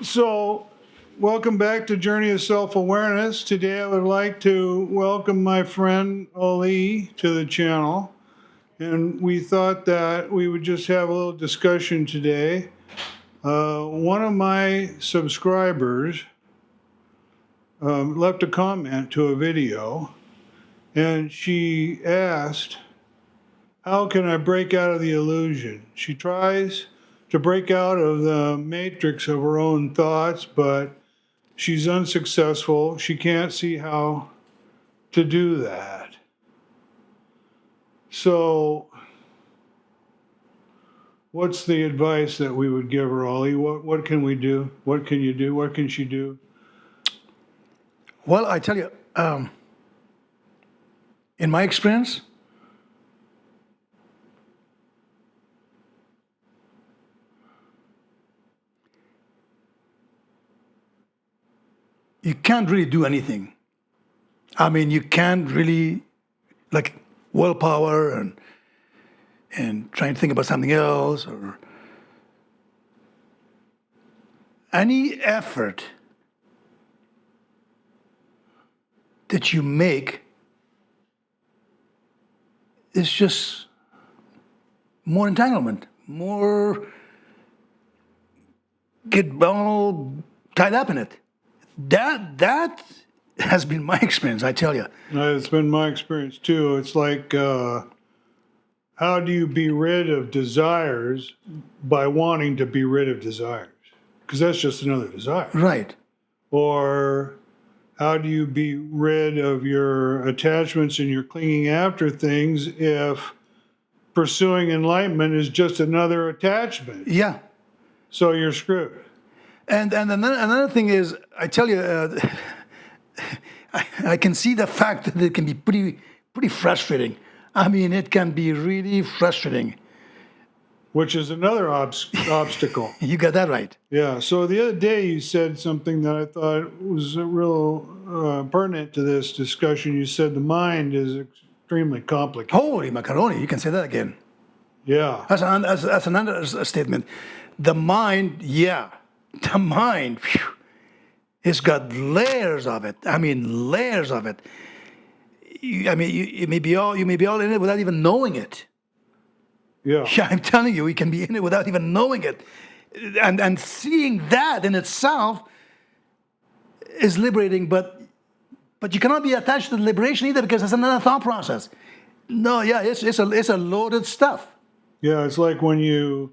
So, welcome back to Journey of Self Awareness. Today, I would like to welcome my friend Ali to the channel. And we thought that we would just have a little discussion today. One of my subscribers left a comment to a video, and she asked, how can I break out of the illusion? She tries to break out of the matrix of her own thoughts, but she's unsuccessful. She can't see how to do that. So, what's the advice that we would give her, Ollie? What can we do? What can you do? What can she do? Well, I tell you, in my experience, you can't really do anything. I mean, you can't really, like, willpower and trying to think about something else or any effort that you make is just more entanglement, more get all tied up in it. That has been my experience, I tell you. It's been my experience too. It's like, how do you be rid of desires by wanting to be rid of desires? Because that's just another desire. Right. Or how do you be rid of your attachments and your clinging after things if pursuing enlightenment is just another attachment? Yeah. So you're screwed. And another thing is, I tell you, I can see the fact that it can be pretty frustrating. I mean, it can be really frustrating. Which is another obstacle. You got that right. Yeah. So the other day you said something that I thought was real pertinent to this discussion. You said the mind is extremely complicated. Holy macaroni, you can say that again. Yeah. That's an understatement. The mind, yeah. The mind, phew, it's got layers of it. I mean, layers of it. You may be all in it without even knowing it. Yeah. Yeah, I'm telling you, you can be in it without even knowing it. And seeing that in itself is liberating, but you cannot be attached to the liberation either because it's another thought process. No, yeah, it's a loaded stuff. Yeah, it's like when you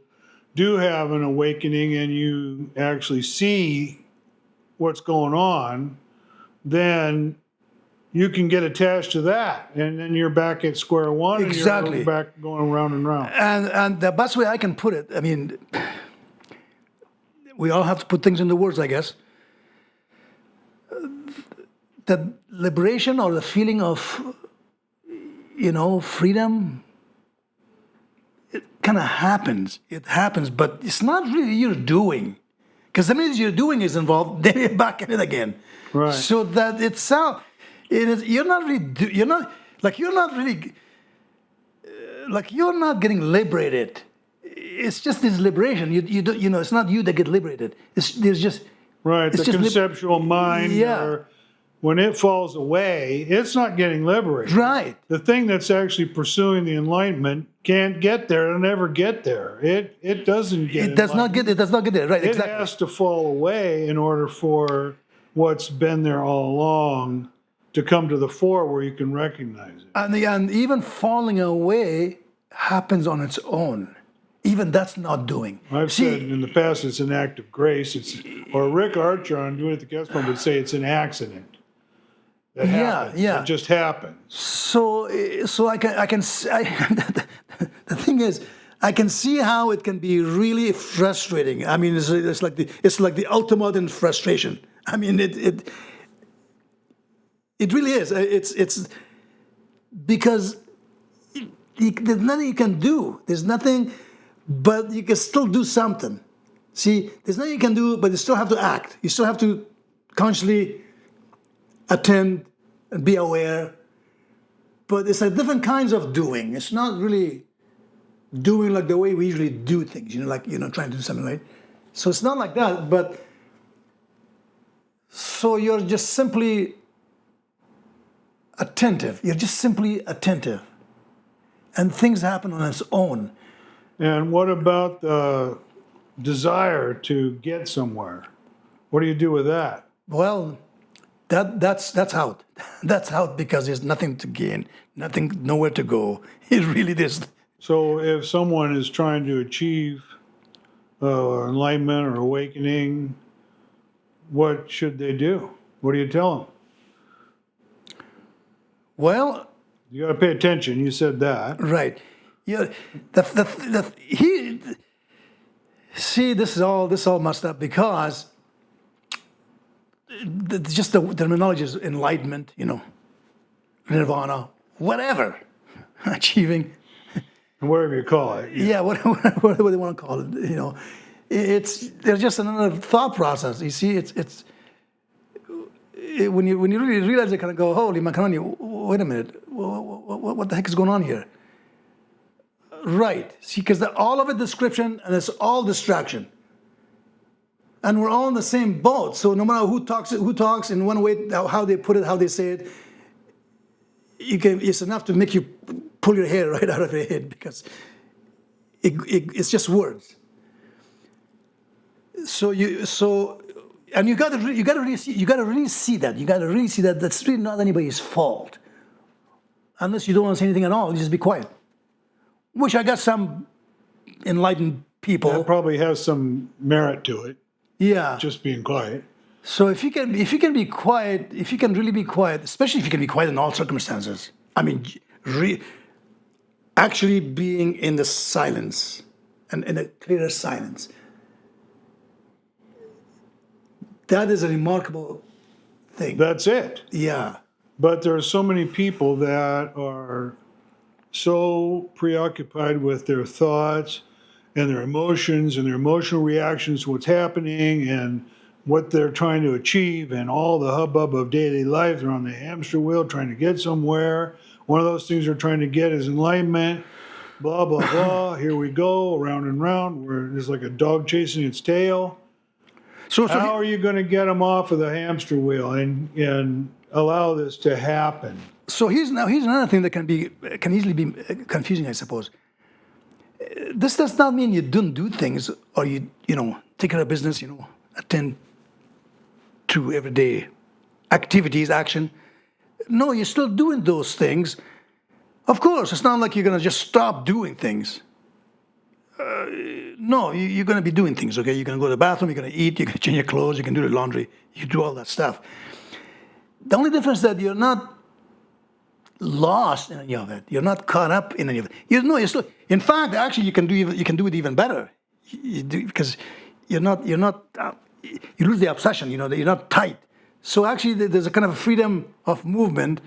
do have an awakening and you actually see what's going on, then you can get attached to that, and then you're back at square one, Exactly. And you're back going round and round. And the best way I can put it, I mean, we all have to put things into words, I guess. The liberation or the feeling of, freedom, it kind of happens. It happens, but it's not really your doing. Because the minute your doing is involved, then you're back in it again. Right. So that itself, you're not getting liberated. It's just this liberation. It's not you that get liberated. There's just Right, it's the just conceptual mind, Yeah. or when it falls away, it's not getting liberated. right. The thing that's actually pursuing the enlightenment can't get there. It'll never get there. It doesn't get It does not get there. Right. It Exactly. has to fall away in order for what's been there all along to come to the fore where you can recognize it. And even falling away happens on its own. Even that's not doing. I've said in the past it's an act of grace. Or Rick Archer on Doing It the Guest One would say it's an accident. That happens. Yeah. It just happens. So the thing is, I can see how it can be really frustrating. I mean, it's like the ultimate in frustration. I mean, it really is. It's because there's nothing you can do. There's nothing, but you can still do something. See, there's nothing you can do, but you still have to act. You still have to consciously attend and be aware. But it's like different kinds of doing. It's not really doing like the way we usually do things, trying to do something, right? So it's not like that, but So you're just simply attentive. You're just simply attentive. And things happen on its own. And what about the desire to get somewhere? What do you do with that? Well, that's out. That's out because there's nothing to gain, nothing, nowhere to go. It really is. So if someone is trying to achieve enlightenment or awakening, what should they do? What do you tell them? Well, You got to pay attention. You said that. right. Yeah. See, this is all messed up because just the terminology is enlightenment, nirvana, whatever, achieving. Whatever you call it. Yeah, whatever they want to call it, there's just another thought process. You see, when you really realize it, kind of go, holy macaroni, wait a minute, what the heck is going on here? Right. See, because all of it description and it's all distraction. And we're all in the same boat. So no matter who talks in one way, how they put it, how they say it, it's enough to make you pull your hair right out of your head because it's just words. And you got to really see that. You got to really see that that's really not anybody's fault, unless you don't want to say anything at all. You just be quiet. Which I got some enlightened people. That probably has some merit to it. Yeah. Just being quiet. So if you can be quiet, if you can really be quiet, especially if you can be quiet in all circumstances. I mean, actually being in the silence and in a clear silence. That is a remarkable thing. That's it. Yeah. But there are so many people that are so preoccupied with their thoughts and their emotions and their emotional reactions to what's happening and what they're trying to achieve and all the hubbub of daily life. They're on the hamster wheel trying to get somewhere. One of those things they're trying to get is enlightenment. Blah, blah, blah. Here we go, around and round. Where it's like a dog chasing its tail. So How are you going to get them off of the hamster wheel and allow this to happen? So here's another thing that can easily be confusing, I suppose. This does not mean you don't do things or you take care of business, attend to everyday activities, action. No, you're still doing those things. Of course, it's not like you're going to just stop doing things. No, you're going to be doing things, okay? You're going to go to the bathroom, you're going to eat, you're going to change your clothes, you can do the laundry, you do all that stuff. The only difference is that you're not lost in any of it. You're not caught up in any of it. You're still. In fact, actually, you can do it even better. You do because you're not. You lose the obsession. That you're not tight. So actually, there's a kind of a freedom of movement,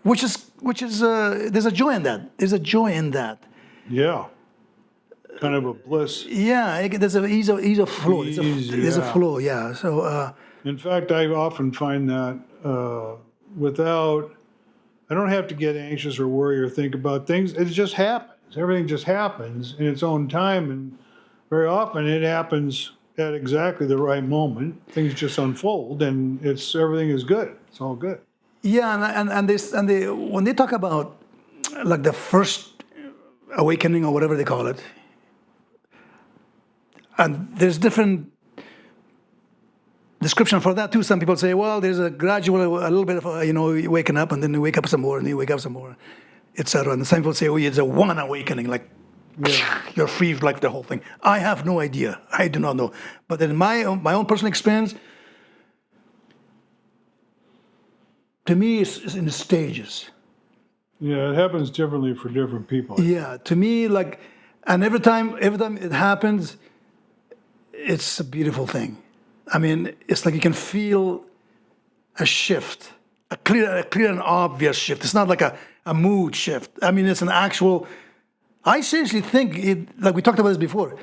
which is there's a joy in that. There's a joy in that. Yeah. Kind of a bliss. Yeah, there's a ease of flow. There's a flow. Yeah. So. In fact, I often find that I don't have to get anxious or worry or think about things. It just happens. Everything just happens in its own time, and very often it happens at exactly the right moment. Things just unfold, and everything is good. It's all good. Yeah, and when they talk about like the first awakening or whatever they call it, and there's different description for that too. Some people say, well, there's a gradual, a little bit of, you waking up and then you wake up some more and you wake up some more, etc. And some people say, oh, it's a one awakening, like you're free like the whole thing. I have no idea. I do not know. But in my own personal experience, to me, it's in the stages. Yeah, it happens differently for different people. Yeah, to me, and every time it happens, it's a beautiful thing. I mean, it's like you can feel a shift, a clear and obvious shift. It's not like a mood shift. I mean, it's an actual. I seriously think like we talked about this before.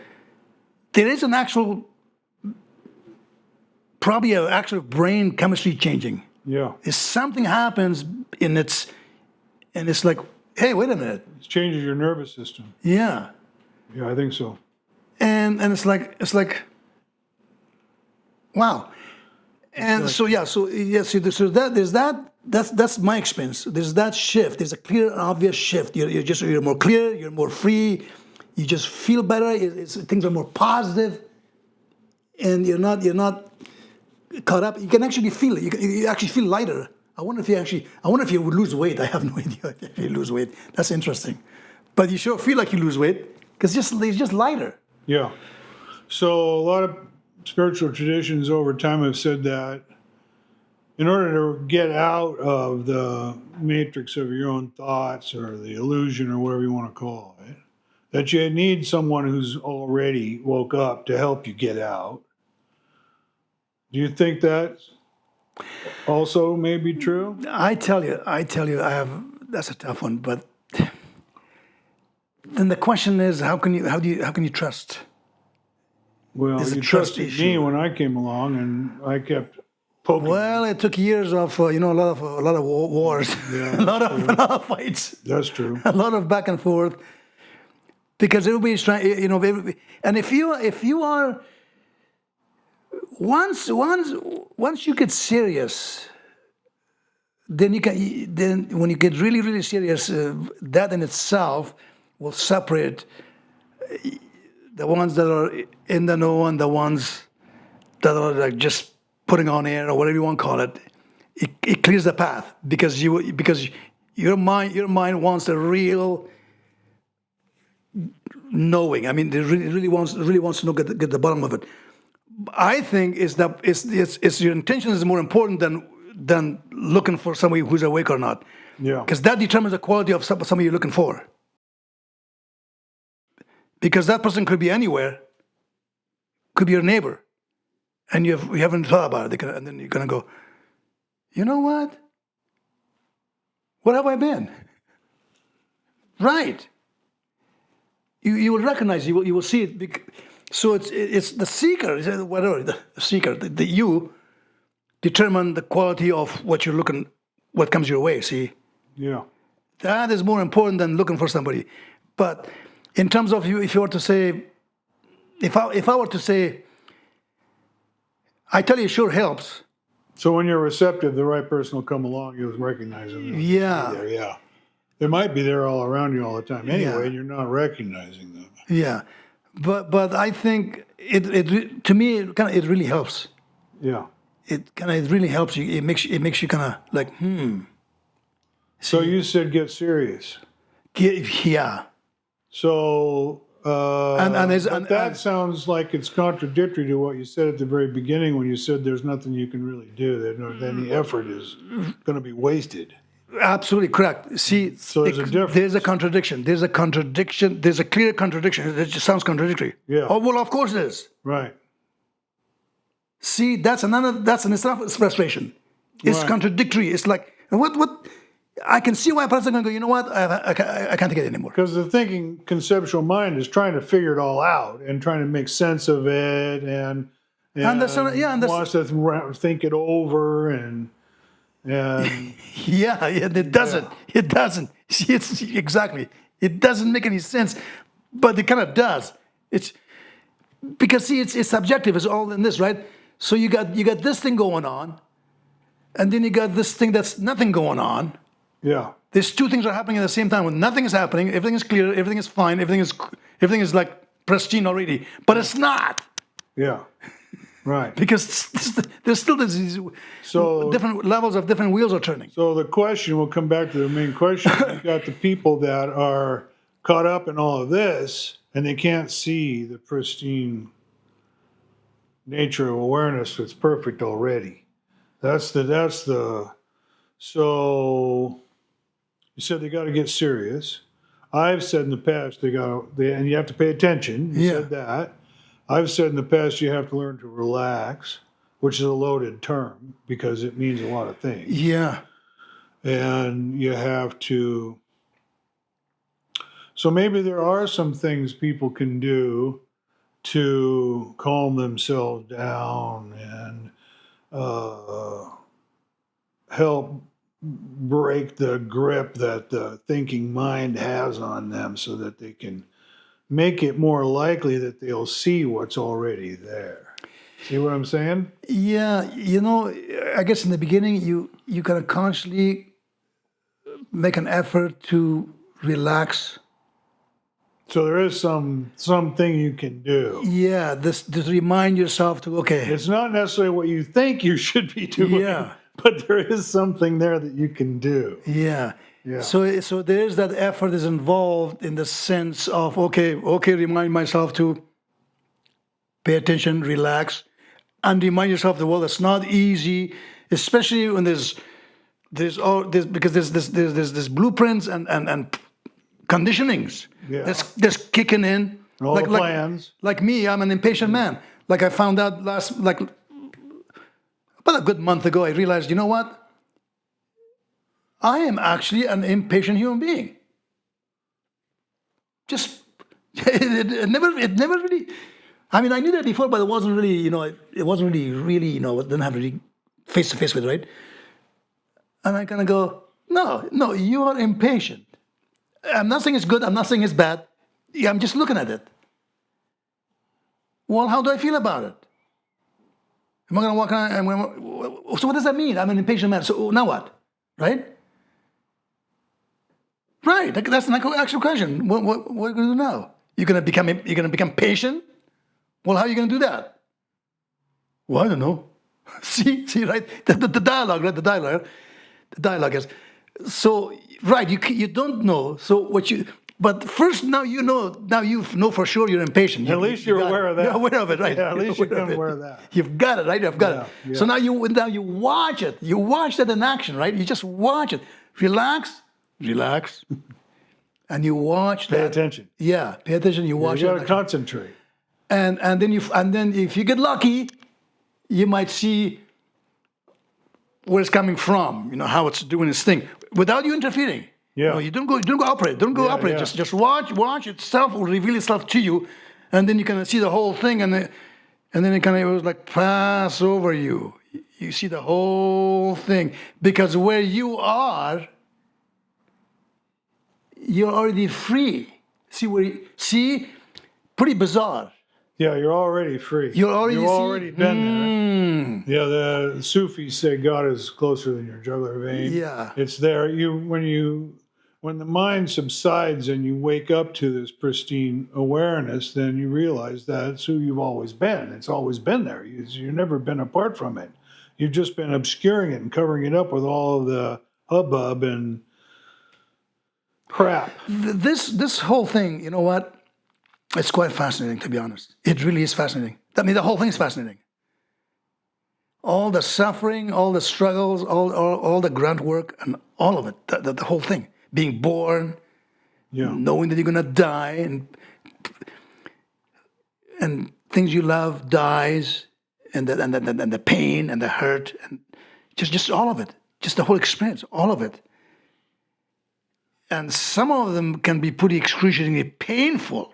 There is an actual, probably an actual brain chemistry changing. Yeah. If something happens and it's like, hey, wait a minute. It changes your nervous system. Yeah. Yeah, I think so. And it's like, wow. And so yeah, so yes, so that's my experience. There's that shift. There's a clear, obvious shift. You're more clear. You're more free. You just feel better. Things are more positive, and you're not caught up. You can actually feel it. You actually feel lighter. I wonder if you would lose weight. I have no idea if you lose weight. That's interesting, but you sure feel like you lose weight because it's just lighter. Yeah. So a lot of spiritual traditions over time have said that in order to get out of the matrix of your own thoughts or the illusion or whatever you want to call it, that you need someone who's already woke up to help you get out. Do you think that also may be true? I tell you, that's a tough one. But then the question is, how can you trust? Well, It's a you trust trusted issue. me when I came along, and I kept poking. Well, it took years of a lot of wars, Yeah, a lot of fights, That's true. a lot of back and forth, because everybody's trying. And if you are once you get serious, then when you get really really serious, that in itself will separate the ones that are in the know and the ones that are like just putting on air or whatever you want to call it. It clears the path because your mind wants a real knowing. I mean, it really wants to know, get the bottom of it. I think is that it's your intention is more important than looking for somebody who's awake or not, Yeah. because that determines the quality of somebody you're looking for. Because that person could be anywhere, could be your neighbor, and you haven't thought about it, and then you're gonna go, you know what? Where have I been? Right. You will recognize, you will see it. So it's the seeker, whatever the seeker, the you determine the quality of what you're looking, what comes your way. See, Yeah. that is more important than looking for somebody. But in terms of you, if you were to say, if I were to say, I tell you, it sure helps. So when you're receptive, the right person will come along. You'll recognize them. Yeah. There, yeah. They might be there all around you all the time anyway, Yeah. and you're not recognizing them. Yeah, but I think it to me it really helps. Yeah. It really helps you. It makes you kind of like So you said get serious. yeah. So And that sounds like it's contradictory to what you said at the very beginning when you said there's nothing you can really do. That any effort is going to be wasted. Absolutely correct. See, So there's a difference. There's a contradiction. There's a contradiction. There's a clear contradiction. It just sounds contradictory. Yeah. Oh well, of course it is. Right. See, that's an enough frustration. It's Right. contradictory. It's like what. I can see why a person can go, you know what? I can't take it anymore. Because the thinking conceptual mind is trying to figure it all out and trying to make sense of it and wants to think it over and Yeah, it doesn't. Yeah. It doesn't. See, it's exactly. It doesn't make any sense, but it kind of does. It's because see, it's subjective. It's all in this, right? So you got this thing going on, and then you got this thing that's nothing going on. yeah. There's two things are happening at the same time. When nothing is happening, everything is clear, everything is fine, everything is like pristine already, but it's not. Yeah. Right. Because there's still these So different levels of different wheels are turning. So the question, we'll come back to the main question. You got the people that are caught up in all of this and they can't see the pristine nature of awareness that's perfect already. So you said they got to get serious. I've said in the past and you have to pay attention. You said that. I've said in the past you have to learn to relax, which is a loaded term because it means a lot of things. Yeah. And you have to. So maybe there are some things people can do to calm themselves down and help break the grip that the thinking mind has on them so that they can make it more likely that they'll see what's already there. See what I'm saying? Yeah, I guess in the beginning you kind of consciously make an effort to relax. So there is something you can do. Yeah, this to remind yourself to okay. It's not necessarily what you think you should be doing, Yeah. but there is something there that you can do. Yeah. Yeah. So there's that effort is involved in the sense of okay, remind myself to pay attention, relax, and remind yourself that well, it's not easy, especially when there's all this because there's blueprints and conditionings Yeah. that's kicking in. All the plans. Like me, I'm an impatient man. Like I found out about a good month ago, I realized, you know what? I am actually an impatient human being. Just it never really. I mean, I knew that before, but it wasn't really, it wasn't really, didn't have really face to face with, right? And I kind of go, no, you are impatient. I'm not saying it's good. I'm not saying it's bad. Yeah, I'm just looking at it. Well, how do I feel about it? Am I going to walk around? So what does that mean? I'm an impatient man. So now what? Right? Right. That's an actual question. What are you going to do now? You're going to become patient? Well, how are you going to do that? Well, I don't know. see, right? The dialogue, right? The dialogue is so right. You don't know. So but first now you know. Now you know for sure you're impatient. At least you're aware of that. You're aware of it, right? Yeah, at least you're aware of that. You've got it, right? You've got it. Yeah. So now you watch it. You watch that in action, right? You just watch it. Relax, and you watch that. Pay attention. Yeah, pay attention. You watch You it. got to concentrate. And then if you get lucky, you might see where it's coming from. How it's doing its thing without you interfering. Yeah. You don't go operate. Don't go operate. Yeah. Just watch itself will reveal itself to you, and then you can see the whole thing, and then it kind of was like pass over you. You see the whole thing because where you are, you're already free. See, pretty bizarre. Yeah, you're already free. You've already been there. Yeah, the Sufis say God is closer than your jugular vein. Yeah. It's there. When the mind subsides and you wake up to this pristine awareness, then you realize that's who you've always been. It's always been there. You've never been apart from it. You've just been obscuring it and covering it up with all of the hubbub and crap. This whole thing, you know what? It's quite fascinating, to be honest. It really is fascinating. I mean, the whole thing is fascinating. All the suffering, all the struggles, all the grunt work, and all of it, the whole thing. Being born, knowing that you're going to die, and things you love dies, and the pain and the hurt, and just all of it. Just the whole experience, all of it. And some of them can be pretty excruciatingly painful.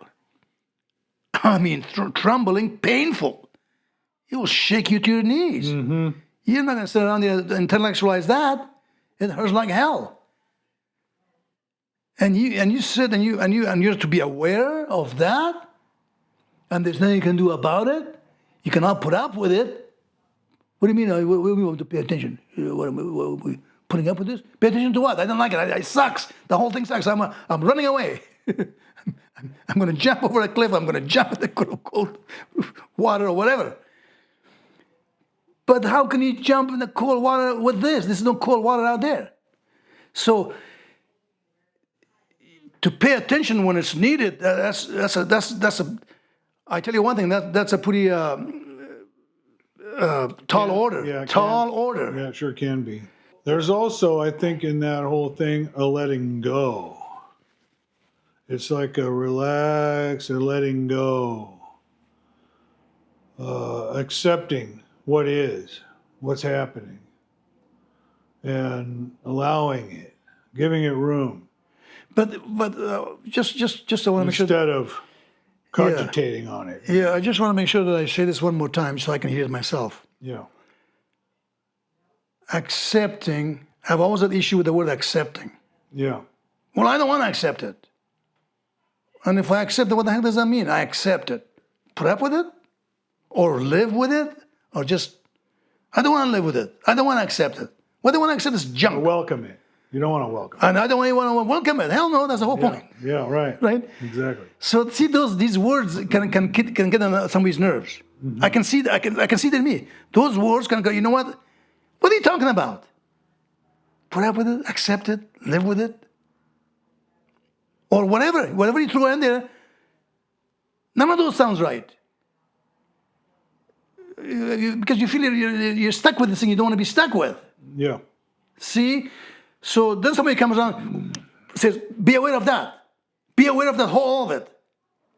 I mean, trembling, painful. It will shake you to your knees. Mm-hmm. You're not going to sit around there and intellectualize that. It hurts like hell. And you sit and you're to be aware of that. And there's nothing you can do about it. You cannot put up with it. What do you mean? We want to pay attention. What are we putting up with this? Pay attention to what? I don't like it. It sucks. The whole thing sucks. I'm running away. I'm going to jump over a cliff. I'm going to jump in the cold water or whatever. But how can you jump in the cold water with this? There's no cold water out there. So to pay attention when it's needed, that's a. I tell you one thing. That's a pretty tall order. Yeah, tall order. Yeah, it sure can be. There's also, I think, in that whole thing, a letting go. It's like a relax and letting go. Accepting what is, what's happening, and allowing it, giving it room. But just I want to make sure. Instead of cogitating on it. Yeah, I just want to make sure that I say this one more time so I can hear it myself. Yeah. Accepting. I've always had issue with the word accepting. Yeah. Well, I don't want to accept it. And if I accept it, what the heck does that mean? I accept it. Put up with it? or live with it, or just, I don't want to live with it. I don't want to accept it. What I want to accept is junk. Welcome it. You don't want to welcome it. And I don't want to welcome it. Hell no, that's the whole point. Yeah, right. Right? Exactly. So see, these words can get on somebody's nerves. I can see that. I can see that in me. Those words can go. You know what? What are you talking about? Put up with it, accept it, live with it, or whatever you throw in there. None of those sounds right. Because you feel you're stuck with this thing you don't want to be stuck with. Yeah. See? So then somebody comes around, says, be aware of that. Be aware of that whole of it.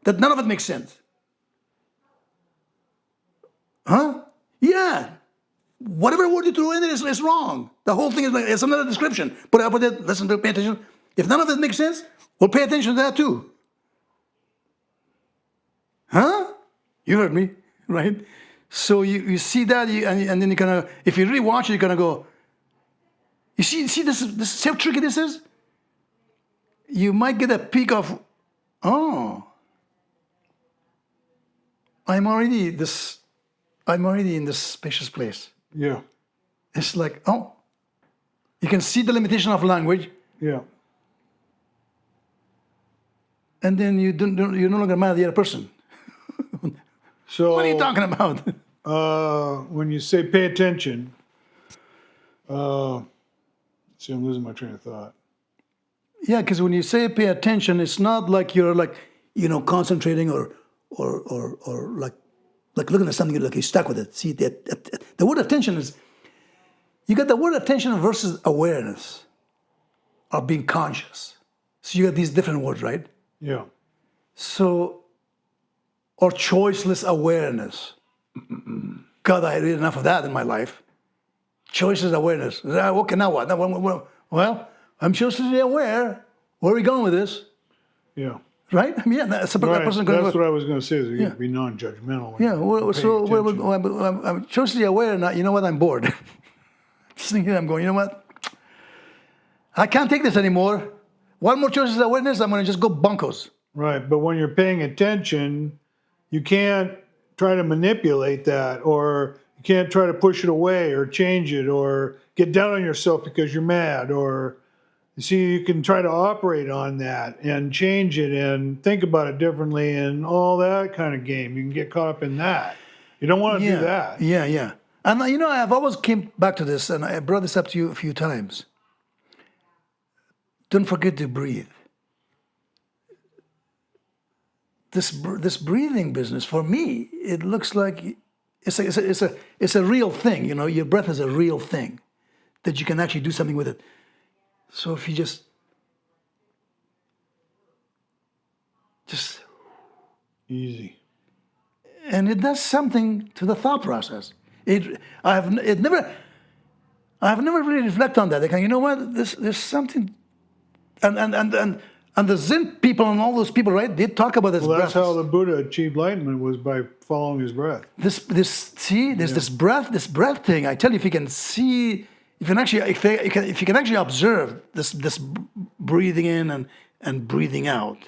That none of it makes sense. Huh? Yeah. Whatever word you throw in there is wrong. The whole thing is another description. Put up with it, listen to it, pay attention. If none of it makes sense, well, pay attention to that too. Huh? You heard me, right? So you see that, and then you kind of, if you really watch it, you're going to go, you see this how tricky this is? You might get a peek of, oh, I'm already in this spacious place. Yeah. It's like, oh, you can see the limitation of language, Yeah. and then you're no longer mad at the other person. So What are you talking about? when you say pay attention, see, I'm losing my train of thought. Yeah, because when you say pay attention, it's not like you're like, concentrating or like looking at something, like you're stuck with it. See, the word attention is, you got the word attention versus awareness or being conscious. So you got these different words, right? Yeah. So, or choiceless awareness. God, I read enough of that in my life. Choiceless awareness. Okay, now what? Well, I'm choicely aware. Where are we going with this? Yeah. Right? I mean, yeah, that's a Right. person going That's to what I was going to say. Is you have to be non-judgmental. when Yeah, you're paying attention. I'm choicely aware, and you know what? I'm bored. Just thinking, I'm going, you know what? I can't take this anymore. One more choiceless awareness, I'm going to just go bonkos. Right. But when you're paying attention, you can't try to manipulate that, or you can't try to push it away or change it or get down on yourself because you're mad, or you see, you can try to operate on that and change it and think about it differently and all that kind of game. You can get caught up in that. You don't want to do that. Yeah. And I've always came back to this, and I brought this up to you a few times. Don't forget to breathe. This breathing business, for me, it looks like it's a real thing. Your breath is a real thing that you can actually do something with it. So if you just Easy. and it does something to the thought process. I have never really reflected on that. Like, you know what? There's something, and the Zen people and all those people, right? They talk about this Well, breath. that's how the Buddha achieved enlightenment, was by following his breath. There's this breath thing. I tell you, if you can see, if you can actually observe this breathing in and breathing out,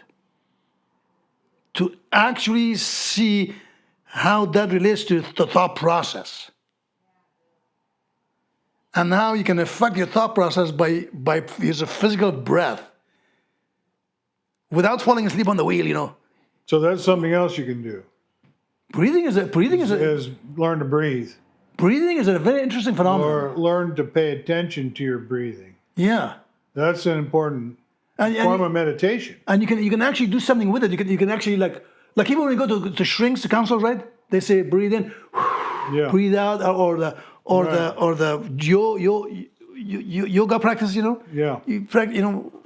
to actually see how that relates to the thought process, and how you can affect your thought process by use of physical breath without falling asleep on the wheel. So that's something else you can do. Breathing is Learn to breathe, a very interesting phenomenon. or learn to pay attention to your breathing. Yeah. That's an important And form of meditation. And you can actually do something with it. You can actually like even when you go to shrinks, to counselors, right? They say breathe in, Yeah. breathe out, or the yoga practice. Yeah. You practice,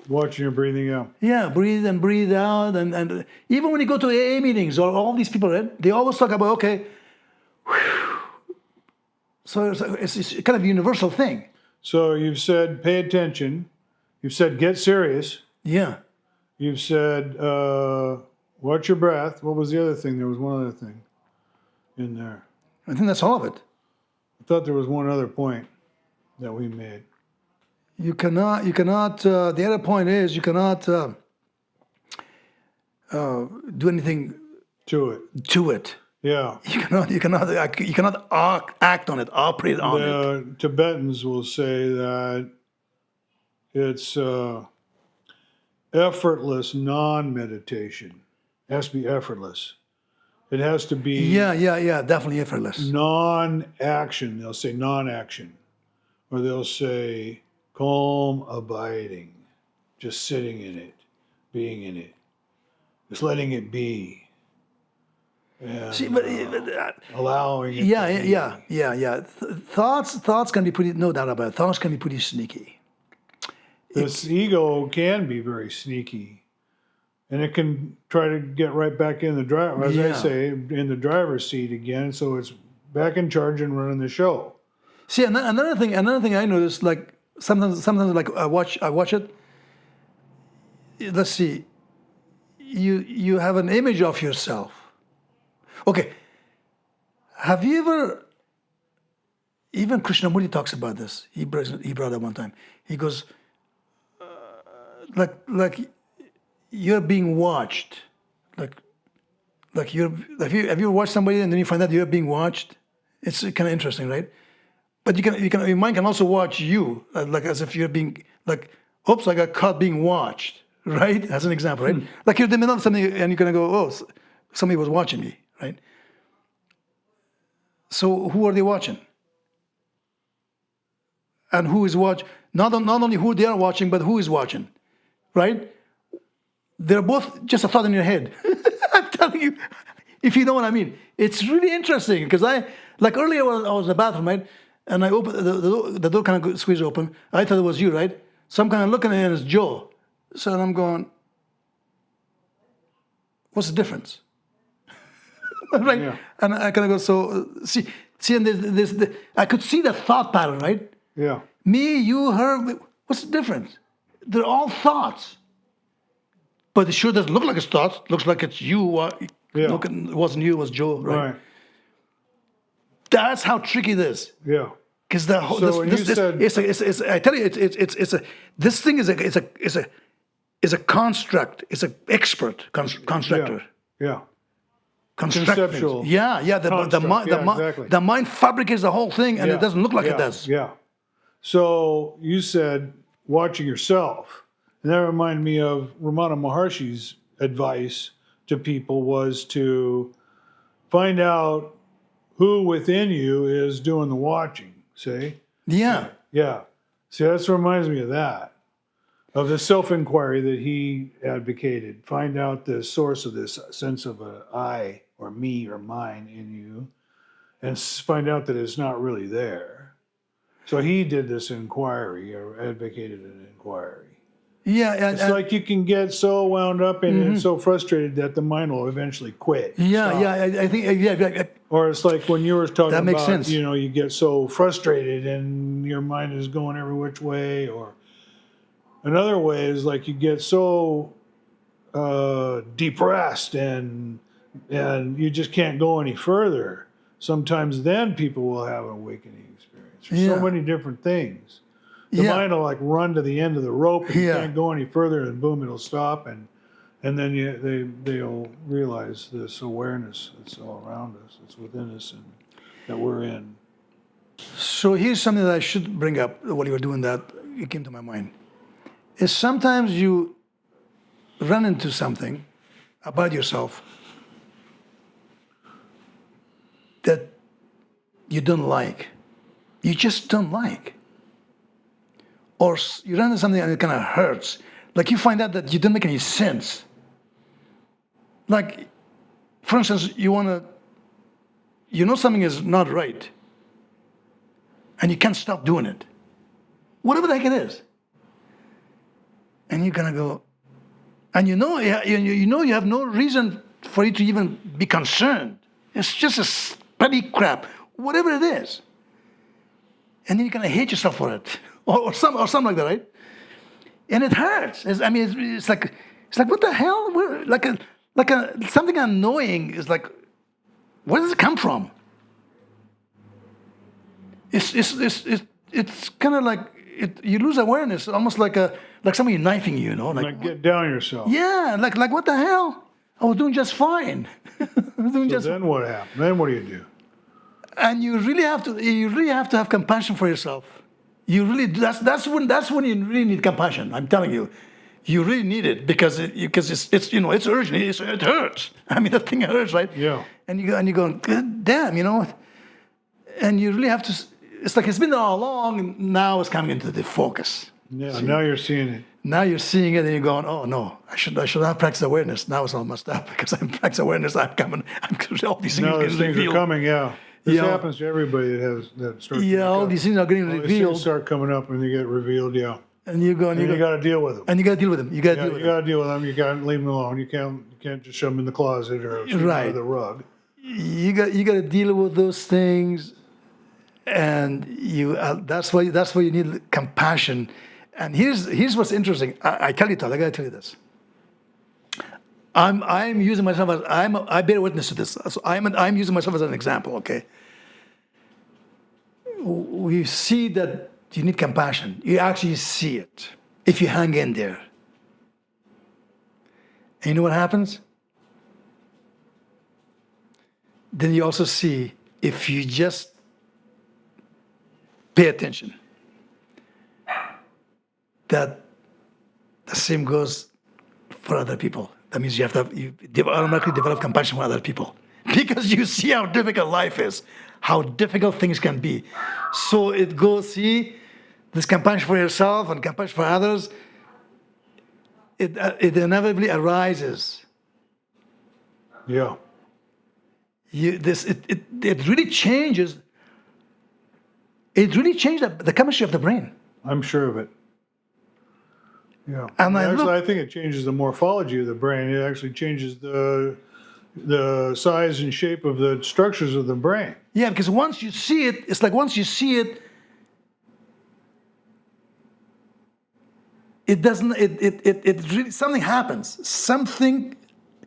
Watching your breathing out. yeah, breathe and breathe out, and even when you go to AA meetings or all these people, right? They always talk about So it's kind of a universal thing. So you've said pay attention. You've said get serious. Yeah. You've said watch your breath. What was the other thing? There was one other thing in there. I think that's all of it. I thought there was one other point that we made. You cannot, the other point is you cannot do anything To it. to it. Yeah. You cannot act on it, operate on it. The Tibetans will say that it's effortless non-meditation. It has to be effortless. It has to be Yeah, definitely effortless. non-action. They'll say non-action, or they'll say calm abiding, just sitting in it, being in it, just letting it be, and See, but allowing it. yeah, to be. yeah. Thoughts can be pretty, no doubt about it. Thoughts can be pretty sneaky. This ego can be very sneaky, and it can try to get right back in the driver, as I Yeah. say, in the driver's seat again. So it's back in charge and running the show. See, another thing I noticed, like sometimes like I watch it. Let's see, you have an image of yourself. Okay, have you ever? Even Krishnamurti talks about this. He brought up one time. He goes, like you're being watched, like you're. Have you watched somebody and then you find out you're being watched? It's kind of interesting, right? But your mind can also watch you, like as if you're being like, oops, I got caught being watched, right? As an example, right? Like you're in the middle of something and you're gonna go, oh, somebody was watching me, right? So who are they watching? And who is watch? Not only who they are watching, but who is watching, right? They're both just a thought in your head. I'm telling you, if you know what I mean. It's really interesting because like earlier I was in the bathroom, right? And I opened the door kind of squeezed open. I thought it was you, right? So I'm kind of looking at it and it's Joe. So I'm going, what's the difference? Right? Yeah. And I kind of go, so see, and I could see the thought pattern, right? Yeah. Me, you, her, what's the difference? They're all thoughts. But it sure doesn't look like it's thoughts. Looks like it's you. Yeah. It wasn't you, it was Joe, right? Right. That's how tricky it is. Yeah. Because the whole So when you said- it's I tell you it's a this thing is a construct. It's an expert constructor. Yeah. Construct things. Conceptual Yeah. construct. Yeah, exactly. The mind fabricates the whole thing, and Yeah. it doesn't look like Yeah. it does. Yeah. So you said watching yourself, and that reminded me of Ramana Maharshi's advice to people was to find out who within you is doing the watching. See? Yeah. Yeah. See, that reminds me of that, of the self-inquiry that he advocated. Find out the source of this sense of a I or me or mine in you, and find out that it's not really there. So he did this inquiry, or advocated an inquiry. Yeah. It's like you can get so wound up in it and so frustrated that the mind will eventually quit. Stop. I think yeah. Or it's like when you were talking That makes about, sense. you get so frustrated and your mind is going every which way. Or another way is like you get so depressed and you just can't go any further. Sometimes then people will have an awakening experience. There's Yeah. so many different things. The Yeah. mind will like run to the end of the rope and you Yeah. can't go any further, and boom, it'll stop, and then they'll realize this awareness that's all around us, it's within us, and that we're in. So here's something that I should bring up while you were doing that. It came to my mind. Is sometimes you run into something about yourself that you don't like. You just don't like. Or you run into something and it kind of hurts. Like you find out that you don't make any sense. Like, for instance, you know something is not right. And you can't stop doing it. Whatever the heck it is. And you're gonna go, and you know you have no reason for you to even be concerned. It's just a petty crap, whatever it is. And then you're gonna hate yourself for it, or something like that, right? And it hurts. It's like what the hell? Something annoying is like, where does it come from? It's kind of like you lose awareness, almost like somebody knifing you, Like get down yourself. yeah, like what the hell? I was doing just fine. So then what happened? Then what do you do? And you really have to have compassion for yourself. You really that's when you really need compassion. I'm telling you, you really need it because it's urgent. It hurts. I mean, that thing hurts, right? Yeah. And you go, God damn, and you really have to. It's like it's been there all along, and now it's coming into the focus. Yeah. Now you're seeing it. Now you're seeing it, and you're going, oh no, I should have practiced awareness. Now it's all messed up because I'm practicing awareness. I'm coming. all these things Now are these getting things are revealed. coming. Yeah. This Yeah. happens to everybody that starts. Yeah, all these things are getting All these revealed, things start coming up and they get revealed. Yeah. and you're going, And you got to deal with them. and you got to deal with them. You got to Yeah, deal with you them. got to deal with them. You can't leave them alone. You can't just shove them in the closet or sweep them Right. under the rug. You got to deal with those things, and that's why you need compassion. And here's what's interesting. I tell you, Todd, I got to tell you this. I'm using myself as I bear witness to this. So I'm using myself as an example. Okay. We see that you need compassion. You actually see it if you hang in there. And you know what happens? Then you also see if you just pay attention, that the same goes for other people. That means you automatically develop compassion for other people because you see how difficult life is, how difficult things can be. So it goes, see, this compassion for yourself and compassion for others, it inevitably arises. Yeah. It really changes. It really changed the chemistry of the brain. I'm sure of it. Yeah. And I think it changes the morphology of the brain. It actually changes the size and shape of the structures of the brain. Yeah, because once you see it, it's like once you see it, it doesn't. It really something happens. Something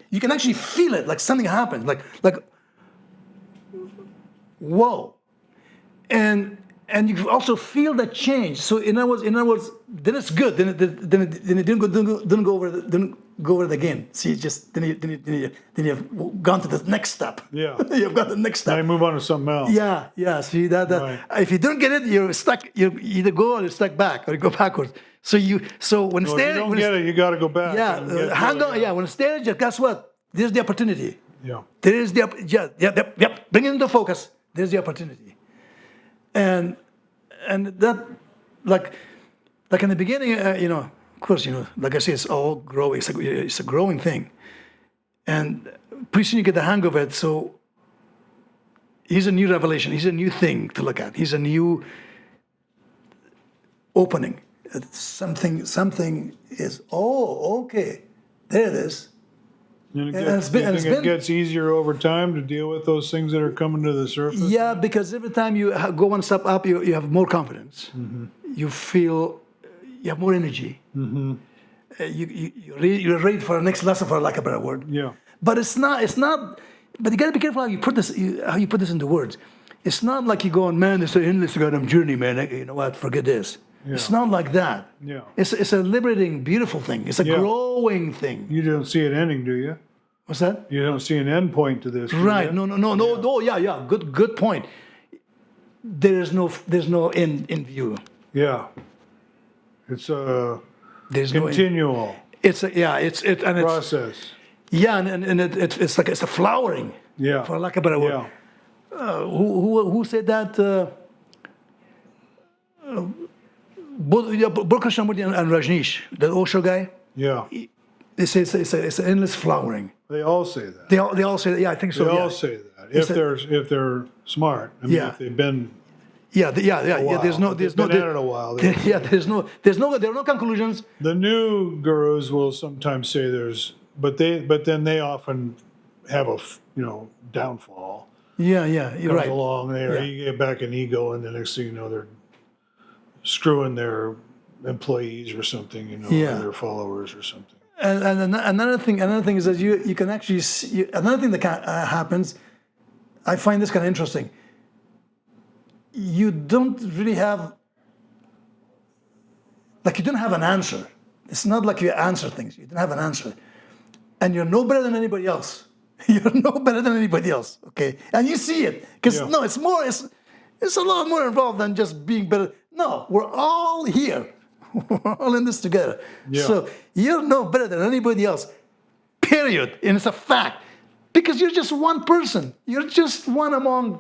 you can actually feel it. Like something happens. Like whoa, and you also feel that change. So in other words, then it's good. Then it didn't go over it again. See, then you've gone to the next step. Yeah. You've got the next Now step. you move on to something else. Yeah. See that Right. if you don't get it, you're stuck. You either go or you're stuck back, or you go backwards. So when it's Well, if there, you don't when get it's, it, you got to go back. and get hang to on. it. Yeah, when it's there, just guess what? There's the opportunity. Yeah. There is the bring it into focus. There's the opportunity, and that like in the beginning, of course, like I say, it's all growing. It's a growing thing, and pretty soon you get the hang of it. So here's a new revelation. Here's a new thing to look at. Here's a new opening. It's something is okay. There it is. And And it's been- you and think it's it been- gets easier over time to deal with those things that are coming to the surface? Yeah, because every time you go one step up, you have more confidence. Mm-hmm. You feel you have more energy. Mm-hmm. You're ready for the next lesson, for lack of a better word. Yeah. But it's not. But you got to be careful how you put this into words. It's not like you're going, man, it's an endless goddamn journey, man. You know what? Forget this. Yeah. It's not like that. Yeah. It's a liberating, beautiful thing. It's a Yeah. growing thing. You don't see an ending, do you? What's that? You don't see an end point to this. do Right. you? No. Yeah. Good point. There's no end in view. Yeah. It's a There's no end. continual It's and it's process. yeah, and it's like it's a flowering. Yeah. For lack of a better word. Yeah. Who said that? Both Krishnamurti and Rajneesh, the Osho guy. Yeah. They say it's an endless flowering. They all say that. They all say that. Yeah, I think so. They yeah. all say that. It's If they're smart. I mean, Yeah. if they've been Yeah. a while. There's no. If they've been at it a while. Yeah. There are no conclusions. The new gurus will sometimes say but then they often have a downfall. Yeah. You're Comes right. along there, Yeah. you get back in ego, and the next thing you know, they're screwing their employees or something, Yeah. or their followers or something. And another thing is that you can actually see, another thing that happens. I find this kind of interesting. You don't really have you don't have an answer. It's not like you answer things. You don't have an answer, and you're no better than anybody else. You're no better than anybody else, okay? And you see it, because Yeah. no, it's a lot more involved than just being better. No, we're all here. We're all in this together. Yeah. So you're no better than anybody else, period. And it's a fact. Because you're just one person. You're just one among,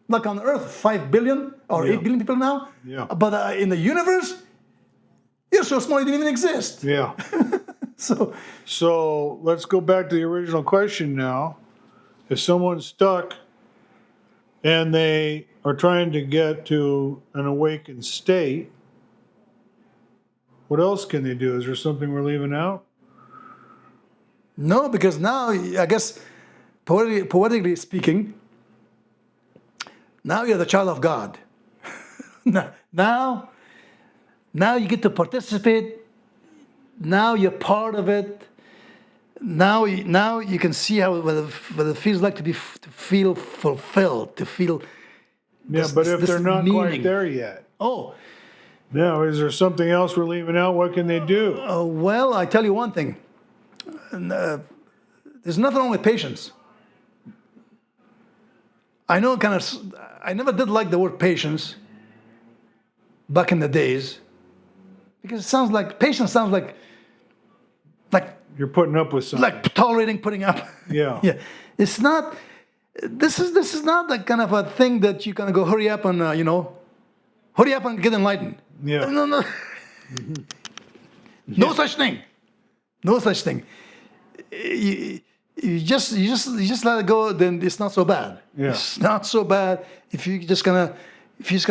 like on Earth, 5 billion or Yeah. 8 billion people now. Yeah. But in the universe, you're so small you didn't even exist. Yeah. So, So let's go back to the original question now. If someone's stuck and they are trying to get to an awakened state, what else can they do? Is there something we're leaving out? no, because now, I guess, poetically speaking, now you're the child of God. now, now you get to participate. Now you're part of it. Now you can see what it feels like to feel fulfilled, to feel. Yeah, This- but this- if this they're not meaning. quite there yet, Oh, now is there something else we're leaving out? What can they do? well, I tell you one thing. There's nothing wrong with patience. I know I never did like the word patience back in the days because it sounds like patience sounds like You're putting up with something. tolerating, putting up. Yeah. Yeah, it's not. This is not the kind of a thing that you're gonna go hurry up and hurry up and get enlightened. Yeah. No. No such thing. No such thing. You just let it go. Then it's not so bad. Yeah. It's not so bad if you're just gonna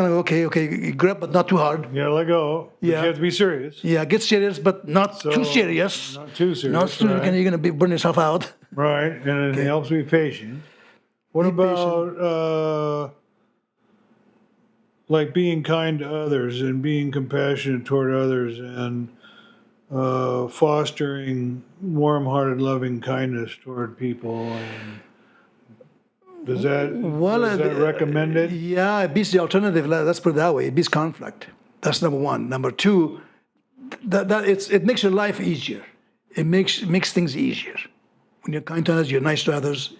go, okay, you grab, but not too hard. Yeah, let go. But Yeah. you have to be serious. Yeah, get serious, but not So, too serious. Not too serious. Not too, right. you're gonna burn yourself out. Right, and it helps be patient. What Be about like being kind to others and being compassionate toward others and fostering warm-hearted, loving kindness toward people? And is that recommended? Yeah, it beats the alternative. Let's put it that way. It beats conflict. That's number one. Number two, it makes your life easier. It makes things easier. When you're kind to others, you're nice to others.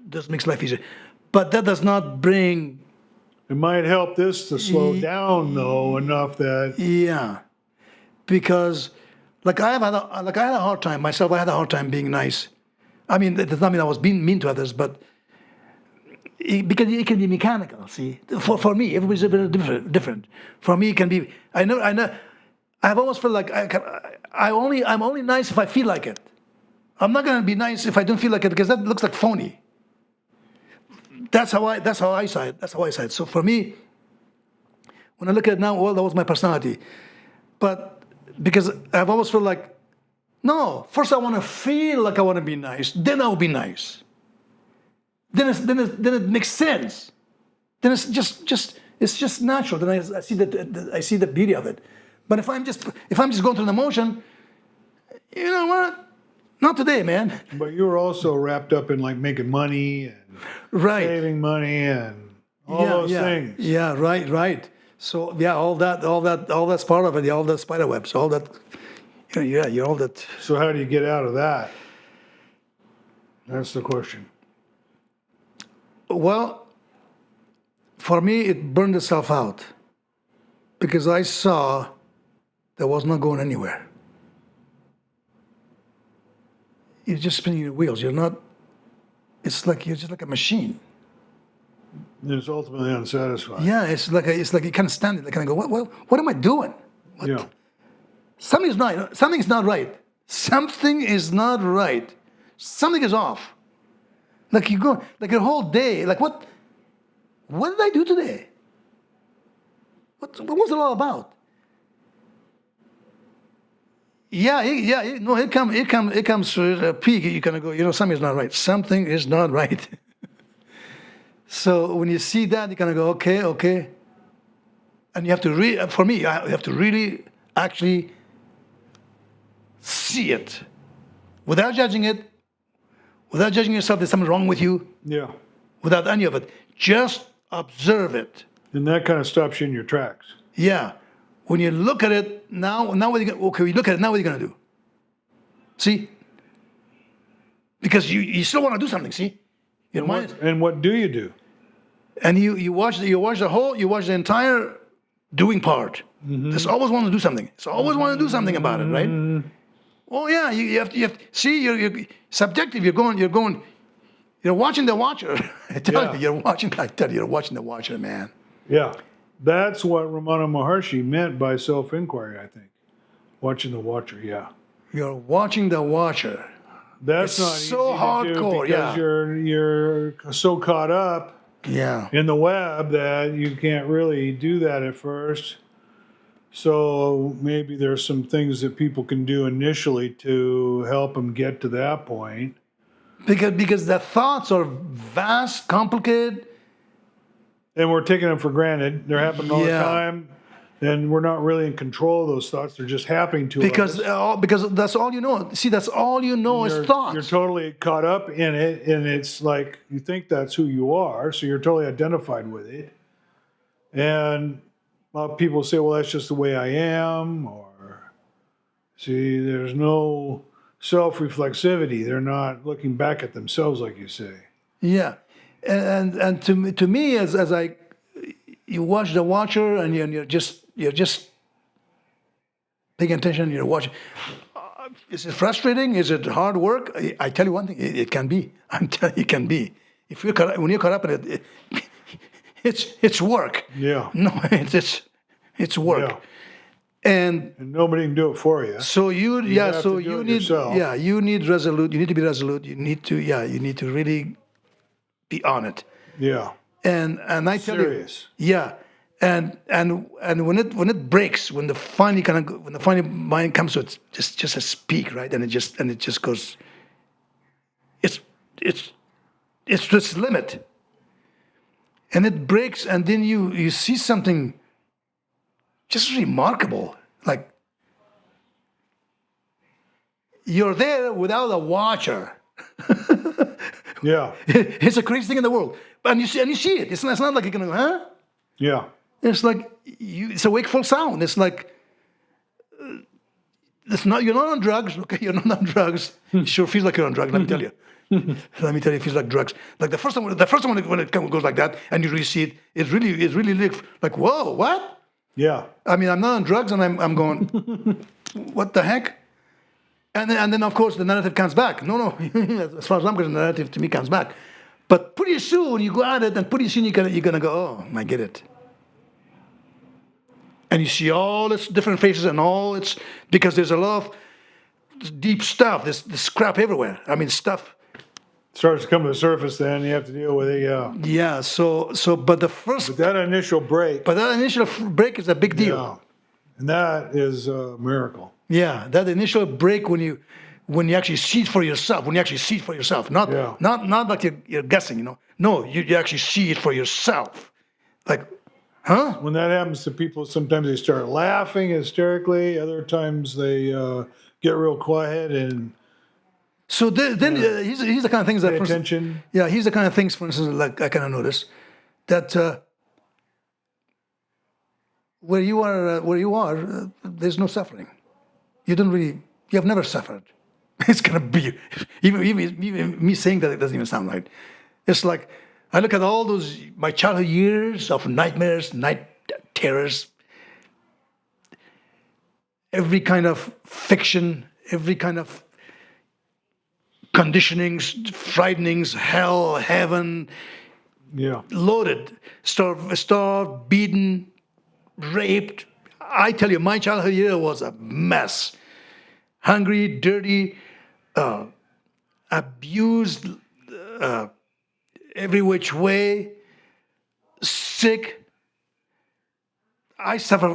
This makes life easier. But that does not bring. It might help this to slow down though enough that Yeah, because I had a hard time myself. I had a hard time being nice. I mean, that does not mean I was being mean to others, but because it can be mechanical. See, for me, everybody's a bit different. For me, it can be. I know. I've almost felt like I'm only nice if I feel like it. I'm not gonna be nice if I don't feel like it because that looks like phony. That's how I saw it. That's how I saw it. So for me, when I look at it now, well, that was my personality. But because I've always felt like, no, first I want to feel like I want to be nice, then I'll be nice. Then it makes sense. Then it's just natural. Then I see the beauty of it. But if I'm just going through the motion, you know what? Not today, man. but you were also wrapped up in like making money and Right. saving money and all those things. Yeah, right. So yeah, all that's part of it. All that spider webs, all that. You're all that. So how do you get out of that? That's the question. Well, for me, it burned itself out because I saw that was not going anywhere. You're just spinning your wheels. You're not. It's like you're just like a machine. And it's ultimately unsatisfying. Yeah, it's like you can't stand it. Like, kind of go, what am I doing? Yeah. Something's not right. Something is not right. Something is off. Like you go, like your whole day, like what did I do today? What was it all about? No, it comes to a peak. You're gonna go, something is not right. Something is not right. So when you see that, you're gonna go, okay. And you have to for me, you have to really actually see it without judging it, without judging yourself there's something wrong with you, Yeah. without any of it. Just observe it. And that kind of stops you in your tracks. Yeah. When you look at it, now what are you gonna, okay, you look at it, now what are you going to do? See? because you still want to do something. See, your mind, And what do you do? and you watch the entire doing part. It's always want to do something. It's always want to do something about it, right? Oh yeah, you have to see. You're subjective. You're watching the watcher. I tell you, you're watching. I tell you, you're watching the watcher, man. Yeah. That's what Ramana Maharshi meant by self-inquiry, I think. Watching the watcher, yeah. You're watching the watcher. That's It's not so easy to hardcore, do because you're so caught up Yeah. in the web that you can't really do that at first. So maybe there's some things that people can do initially to help them get to that point. Because the thoughts are vast, complicated. And we're taking them for granted. They're happening all the Yeah. time. And we're not really in control of those thoughts. They're just happening to Because us. because that's all you know. See, that's all you know is thoughts. You're totally caught up in it, and it's like you think that's who you are, so you're totally identified with it. And people say, "Well, that's just the way I am," or see, there's no self-reflexivity. They're not looking back at themselves, like you say. Yeah, and to me, as you watch the watcher, and you're just paying attention. You're watching. Is it frustrating? Is it hard work? I tell you one thing: it can be. I'm telling you, it can be. If when you're caught up in it, it's work. Yeah. No, it's work. Yeah. And And nobody can do it for you. so you have so to do you it need yourself. you need resolute. You need to be resolute. You need to really be on it. Yeah. And I tell Serious. you, yeah, and when it breaks, when the final mind comes to it, just a peak, right, and it just goes. It's to its limit, and it breaks, and then you see something just remarkable, like you're there without a watcher. Yeah. It's the craziest thing in the world, and you see it. It's not like you're gonna go, huh? Yeah. It's like it's a wakeful sound. It's like it's not. You're not on drugs. Okay, you're not on drugs. It sure feels like you're on drugs. Let me tell you. Let me tell you, it feels like drugs. Like the first time when it goes like that, and you really see it, it's really like whoa, what? Yeah. I mean, I'm not on drugs, and I'm going, what the heck? And then of course the narrative comes back. No, as far as I'm concerned, the narrative to me comes back. But pretty soon you go at it, and pretty soon you're gonna go, oh, I get it. And you see all its different faces and all its because there's a lot of deep stuff. There's crap everywhere. I mean, stuff. Starts to come to the surface, then you have to deal with it. Yeah. Yeah. So but That initial break. that initial break is a big deal. Yeah. And that is a miracle. Yeah, that initial break when you actually see it for yourself. When you actually see it for yourself, not like you're guessing. No, you actually see it for yourself. Like, huh? When that happens to people, sometimes they start laughing hysterically. Other times they get real quiet and So then here's the kind of things that, pay for instance, attention. yeah, here's the kind of things, for instance, like I kind of notice that where you are, there's no suffering. You have never suffered. It's gonna be even me saying that, it doesn't even sound right. It's like I look at all my childhood years of nightmares, night terrors, every kind of fiction, every kind of conditionings, frightenings, hell, heaven, Yeah. loaded, starved, beaten, raped. I tell you, my childhood year was a mess. Hungry, dirty, abused every which way, sick. I suffer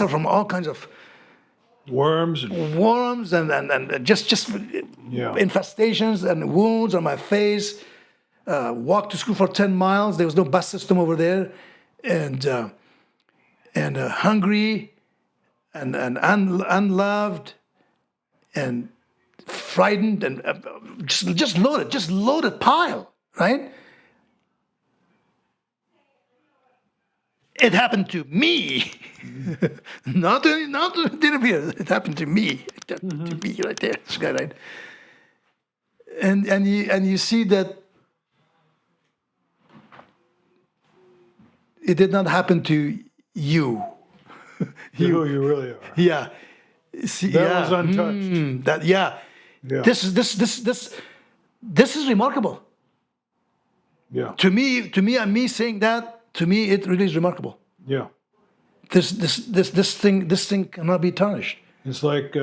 from all kinds of Worms. And, worms and just infestations and wounds on my face. Walked to school for 10 miles. There was no bus system over there, and hungry, and unloved, and frightened, and just loaded pile, right? It happened to me, not to Dinnerbeer. It happened to me, to me right there. This guy, right? you see that it did not happen to you. Who you really are. Yeah. See, That yeah. was untouched. That yeah. Yeah. This is remarkable. Yeah. To me, and me saying that, to me, it really is remarkable. Yeah. This thing cannot be tarnished. It's like it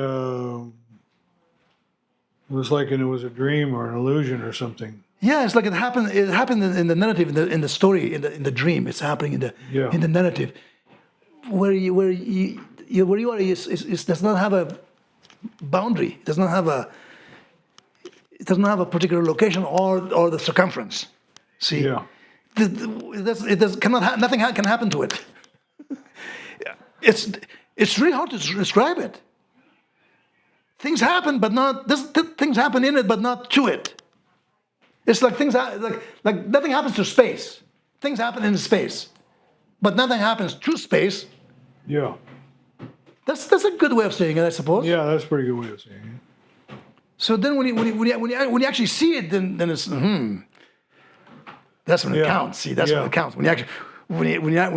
was like it was a dream or an illusion or something. Yeah, it's like it happened. It happened in the narrative, in the story, in the dream. It's happening in the narrative, where you are. It does not have a boundary. It does not have a particular location or the circumference. See, Yeah. Nothing can happen to it. It's really hard to describe it. Things happen, but not things happen in it, but not to it. It's like like nothing happens to space. Things happen in space, but nothing happens to space. Yeah. That's a good way of saying it, I suppose. Yeah, that's a pretty good way of saying it. So then when you actually see it, then it's that's when it counts. See, that's when it counts. When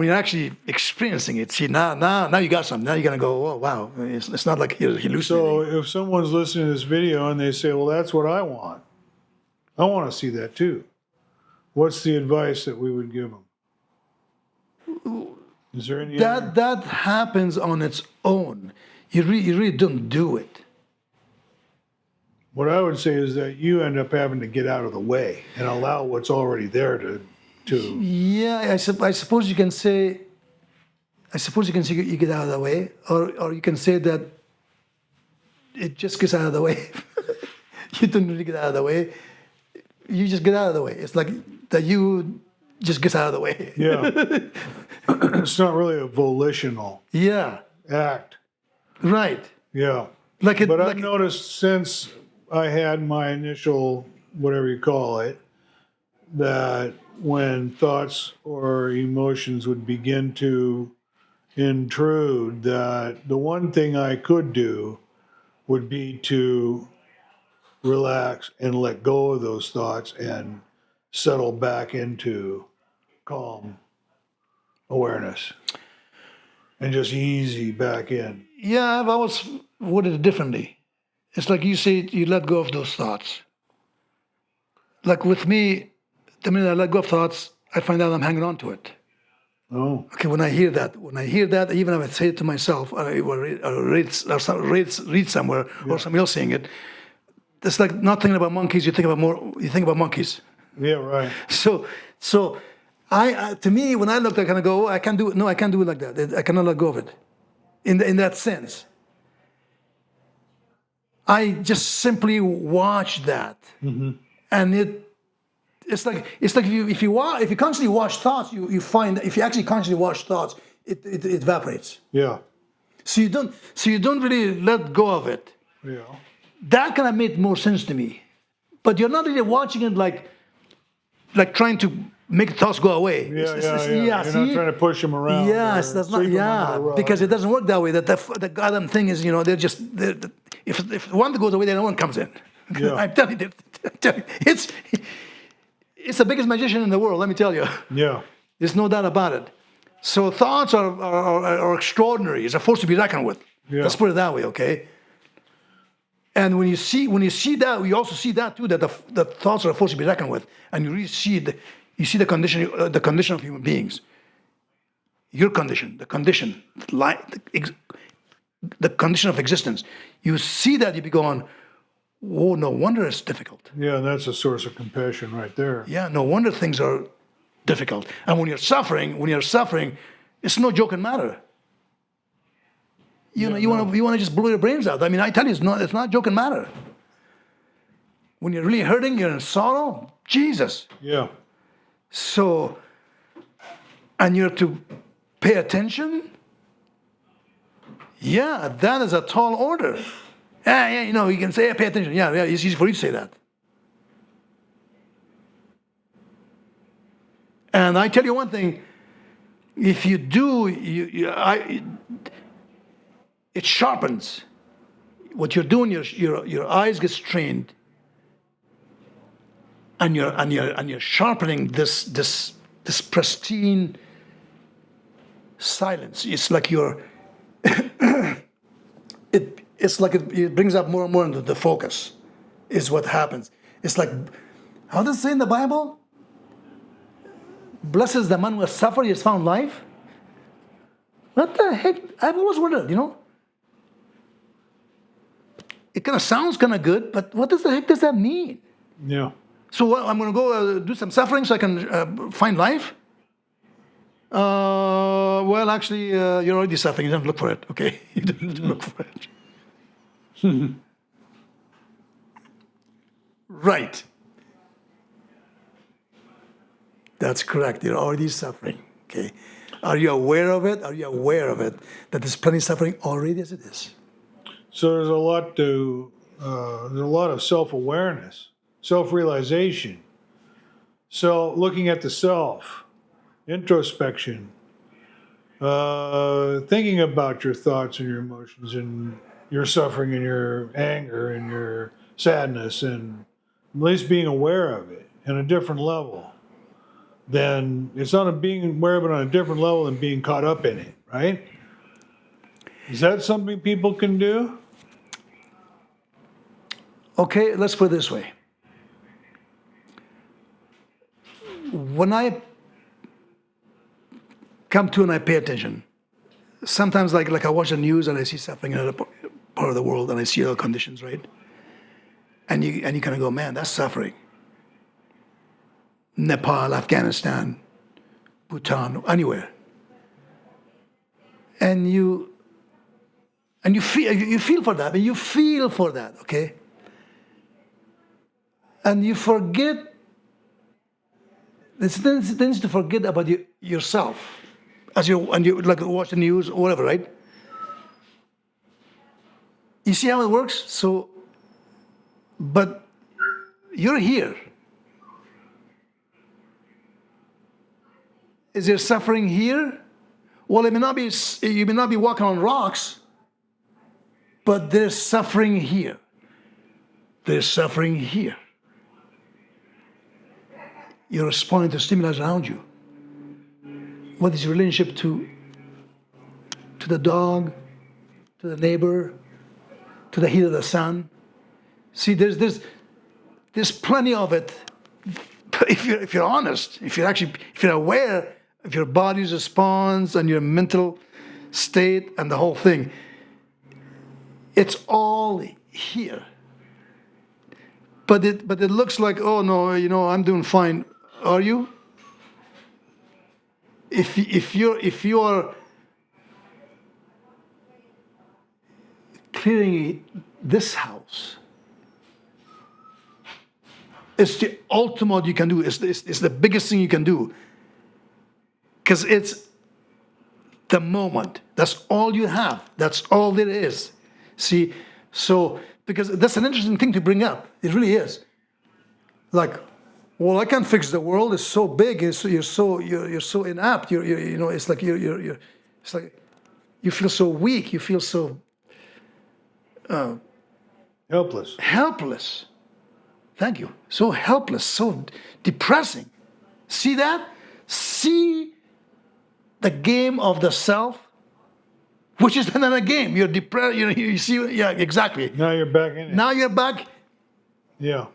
you're actually experiencing it, see now you got something. Now you're gonna go, oh wow, it's not like you're hallucinating. So if someone's listening to this video and they say, well, that's what I want to see that too. What's the advice that we would give them? Is there any that happens on its own. You really don't do it. What I would say is that you end up having to get out of the way and allow what's already there to Yeah, I suppose you can say. I suppose you can say you get out of the way, or you can say that it just gets out of the way. You don't really get out of the way. You just get out of the way. It's like that you just get out of the way. Yeah. It's not really a volitional Yeah. act. Right. Yeah. Like it. But like I've noticed since I had my initial, whatever you call it, that when thoughts or emotions would begin to intrude, that the one thing I could do would be to relax and let go of those thoughts and settle back into calm awareness and just easy back in. Yeah, I've always worded it differently. It's like you say, you let go of those thoughts. Like with me, the minute I let go of thoughts, I find out I'm hanging on to it. Oh, Okay, when I hear that, even if I say it to myself, or read somewhere, or somebody else saying it, it's like not thinking about monkeys. You think about monkeys. yeah, right. So, I to me, when I look, I kind of go, oh, I can't do it. No, I can't do it like that. I cannot let go of it. In that sense, I just simply watch that, and it's like if you constantly watch thoughts, you find that if you actually constantly watch thoughts, it evaporates. Yeah, So you don't really let go of it. yeah, That kind of made more sense to me. But you're not really watching it like trying to make thoughts go away. yeah. You're not trying to push them around. Yes, or that's not. sweep 'em Yeah, under the rug. because it doesn't work that way. That the goddamn thing is, if one goes away, then no one comes in. Yeah. I'm telling you, it's the biggest magician in the world. Let me tell you. Yeah, There's no doubt about it. So thoughts are extraordinary. It's a force to be reckoned with. Yeah. Let's put it that way, okay? And when you see that, we also see that too, that the thoughts are a force to be reckoned with, and you really see the condition of human beings. Your condition, the condition of existence. You see that, you be going, "Whoa! No wonder it's difficult." yeah. That's a source of compassion right there. Yeah, no wonder things are difficult. And when you're suffering, it's no joking matter. You want to just blow your brains out. I mean, I tell you, it's not joking matter. When you're really hurting, you're in sorrow. Jesus. Yeah, So, and you're to pay attention. Yeah, that is a tall order. Yeah, you can say, pay attention. Yeah, it's easy for you to say that. And I tell you one thing, if you do, it sharpens. What you're doing, your eyes get strained. and you're sharpening this pristine silence. It's like it brings up more and more into the focus, is what happens. It's like, how does it say in the Bible? Blessed is the man who has suffered, he has found life. What the heck? I've always wondered, It kind of sounds kind of good, but what the heck does that mean? Yeah. So what, I'm going to go do some suffering so I can find life? Well, actually, you're already suffering. You don't look for it, okay? You don't have to look for it. Right. That's correct. You're already suffering, okay? Are you aware of it? Are you aware of it? That there's plenty of suffering already as it is. So there's a lot of self-awareness, self-realization. So looking at the self, introspection, thinking about your thoughts and your emotions and your suffering and your anger and your sadness, and at least being aware of it on a different level. Then it's not being aware of it on a different level than being caught up in it, right? Is that something people can do? Okay, let's put it this way. When I come to and I pay attention, sometimes like I watch the news and I see something in another part of the world and I see other conditions, right? And you kind of go, man, that's suffering. Nepal, Afghanistan, Bhutan, anywhere. And you feel for that, you feel for that, okay? And you forget, it's a tendency to forget about yourself and you like watch the news or whatever, right? You see how it works? So, but you're here. Is there suffering here? Well, you may not be walking on rocks, but there's suffering here. There's suffering here. You're responding to stimuli around you. What is your relationship to the dog, to the neighbor, to the heat of the sun? See, there's plenty of it. If you're honest, if you're aware of your body's response and your mental state and the whole thing, it's all here. But it looks like, oh no, I'm doing fine. Are you? If you are clearing this house, it's the ultimate you can do. It's the biggest thing you can do. Because it's the moment. That's all you have. That's all there is. See, so, because that's an interesting thing to bring up. It really is. Like, well, I can't fix the world. It's so big. You're so inept. It's like it's like you feel so weak. You feel so Helpless. helpless. Thank you. So helpless. So depressing. See that? See the game of the self, which is another game. You're depressed. You see. Yeah, exactly. Now you're back in it. Now you're back. Yeah.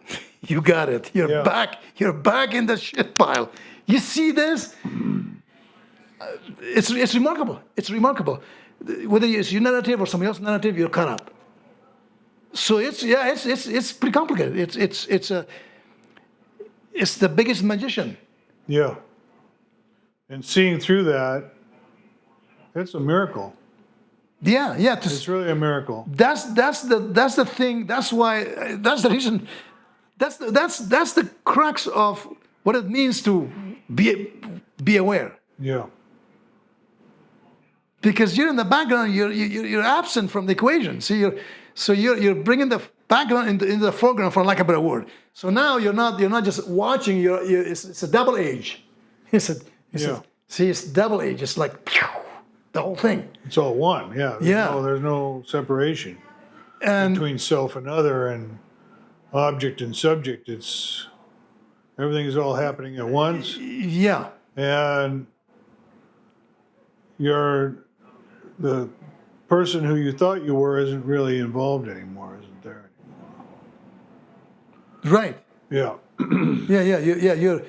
You got it. You're back. You're back in the shit pile. You see this? It's remarkable. It's remarkable. Whether it's your narrative or somebody else's narrative, you're caught up. So it's pretty complicated. It's the biggest magician. Yeah. And seeing through that, it's a miracle. Yeah. It's really a miracle. That's the thing. That's why. That's the reason. That's the crux of what it means to be aware. Yeah. Because you're in the background, you're absent from the equation. See, you're bringing the background into the foreground, for lack of a better word. So now you're not just watching. It's a double age. It's double age. It's like the whole thing. It's all one. Yeah. There's no separation between self and other and object and subject. It's Everything's all happening at once, Yeah, and the person who you thought you were isn't really involved anymore, isn't there? right. Yeah. Yeah. You're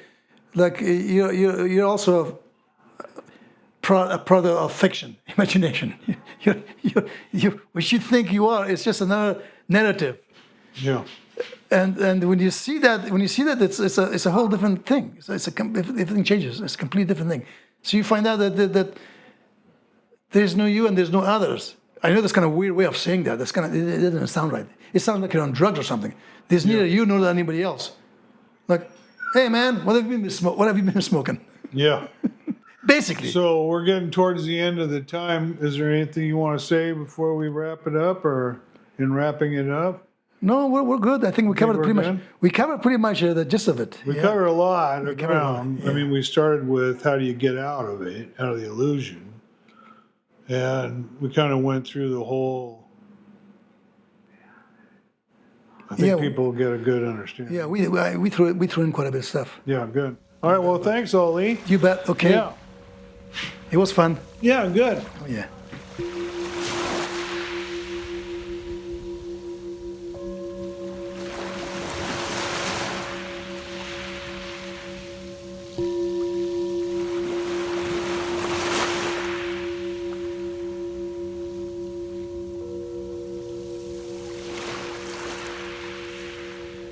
like you're also a product of fiction, imagination. What you think you are, it's just another narrative. Yeah. And when you see that, it's a whole different thing. Everything changes. It's a completely different thing. So you find out that there's no you and there's no others. I know that's kind of weird way of saying that. It doesn't sound right. It sounds like you're on drugs or something. There's neither you nor anybody else. Like, hey man, what have you been smoking? Yeah. Basically. So we're getting towards the end of the time. Is there anything you want to say before we wrap it up, or in wrapping it up? No, we're good. I think we covered we're pretty much. good? We covered pretty much the gist of it. We Yeah. covered a lot of covered a lot, ground. yeah. I mean, we started with how do you get out of it, out of the illusion, and we kind of went through the whole. I think Yeah. people get a good understanding. Yeah, we threw in quite a bit of stuff. Yeah, good. All right. Well, thanks, Ali. You bet. Okay. Yeah. It was fun. Yeah, good. Oh, yeah.